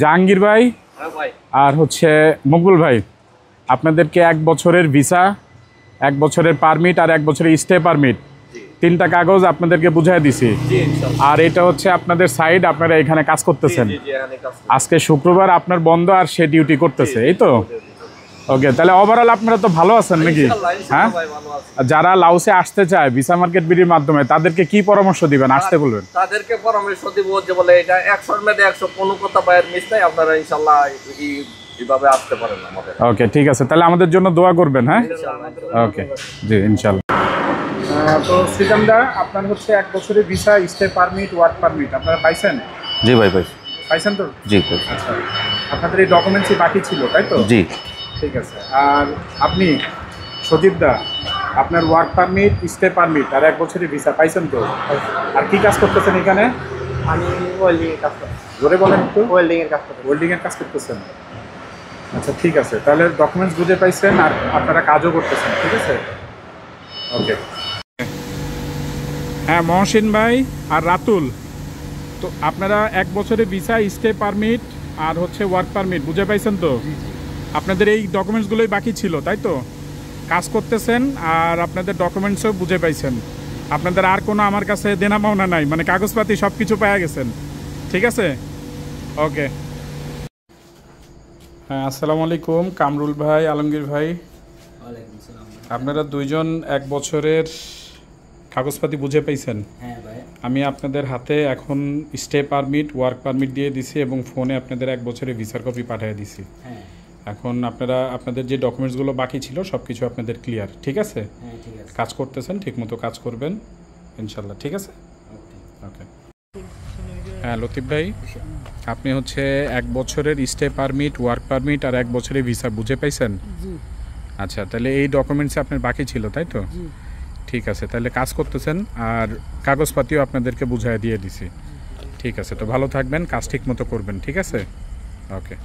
জাহাঙ্গীর ভাই আর হচ্ছে মকবুল ভাই, আপনাদেরকে 1 বছরের ভিসা, 1 বছরের পারমিট আর 1 বছরের স্টে পারমিট, 3টা কাগজ আপনাদেরকে বুঝাই দিছি। আর এটা হচ্ছে আপনাদের সাইড, আপনারা এখানে কাজ করতেছেন। আজকে শুক্রবার, আপনার বন্ধ আর সে ডিউটি করতেছে, এই তো? ওকে, তাহলে ওভারঅল আপনারা তো ভালো আছেন নাকি? হ্যাঁ, যারা লাউসে আসতে চায় ভিসা মার্কেট বিডির মাধ্যমে, তাদেরকে কি পরামর্শ দিবেন? আসতে বলবেন? তাদেরকে পরামর্শ দিব যে বলে এটা 100 এর মধ্যে 100, কোনো কথা বাইরে মিস নাই, আপনারা ইনশাআল্লাহ এইভাবে আসতে পারেন আমাদের। ওকে, ঠিক আছে, তাহলে আমাদের জন্য দোয়া করবেন। হ্যাঁ, ওকে, জি ইনশাআল্লাহ। তো সিকান্দার, আপনার হচ্ছে 1 বছরের visa, stay permit, work permit আপনারা পাইছেন? জি ভাই, পাইছেন তো? জি। আচ্ছা, আপনাদের এই ডকুমেন্টসই বাকি ছিল, তাই তো? জি। ঠিক আছে। আর আপনি সজীব দা, আপনার ওয়ার্ক পারমিট, স্টে পারমিট আর 1 বছরের ভিসা পাইছেন তো? আর কি কাজ করতেছেন এখানে? আমি ওয়েল্ডিং এর কাজ করতেছি। জোরে বলেন একটু। ওয়েল্ডিং এর কাজ করতেছি। ওয়েল্ডিং এর কাজ করতেছেন? আচ্ছা, ঠিক আছে, তাহলে ডকুমেন্টস বুঝে পাইছেন আর আপনারা কাজও করতেছেন, ঠিক আছে? ওকে। হ্যাঁ, মহসিন ভাই আর রাতুল, তো আপনারা 1 বছরের ভিসা, স্টে পারমিট আর হচ্ছে ওয়ার্ক পারমিট বুঝে পাইছেন তো? আপনাদের এই ডকুমেন্টসগুলোই বাকি ছিল, তাই তো? কাজ করতেছেন আর আপনাদের ডকুমেন্টসও বুঝে পাইছেন। আপনাদের আর কোনো আমার কাছে দেনা পাওনা নাই, মানে কাগজপাতি সব কিছু পাওয়া গেছেন, ঠিক আছে? ওকে। হ্যাঁ, আসসালামু আলাইকুম কামরুল ভাই, আলমগীর ভাই। আপনারা দুইজন 1 বছরের কাগজপাতি বুঝে পাইছেন? হ্যাঁ ভাই। আমি আপনাদের হাতে এখন স্টে পারমিট, ওয়ার্ক পারমিট দিয়ে দিছি এবং ফোনে আপনাদের 1 বছরের ভিসার কপি পাঠিয়ে দিছি। হ্যাঁ। এখন আপনারা আপনাদের যে ডকুমেন্টসগুলো বাকি ছিল সব কিছু আপনাদের ক্লিয়ার, ঠিক আছে? হ্যাঁ, ঠিক আছে। কাজ করতেছেন, ঠিকমতো কাজ করবেন ইনশাল্লাহ, ঠিক আছে? ওকে। হ্যাঁ লতিফ ভাই, আপনি হচ্ছে 1 বছরের স্টে পারমিট, ওয়ার্ক পারমিট আর 1 বছরের ভিসা বুঝে পাইছেন? আচ্ছা, তাহলে এই ডকুমেন্টস আপনার বাকি ছিল, তাই তো? ঠিক আছে, তাহলে কাজ করতেছেন আর কাগজপাতিও আপনাদেরকে বুঝাই দিয়ে দিছি, ঠিক আছে? তো ভালো থাকবেন, কাজ ঠিক মতো করবেন, ঠিক আছে? ওকে।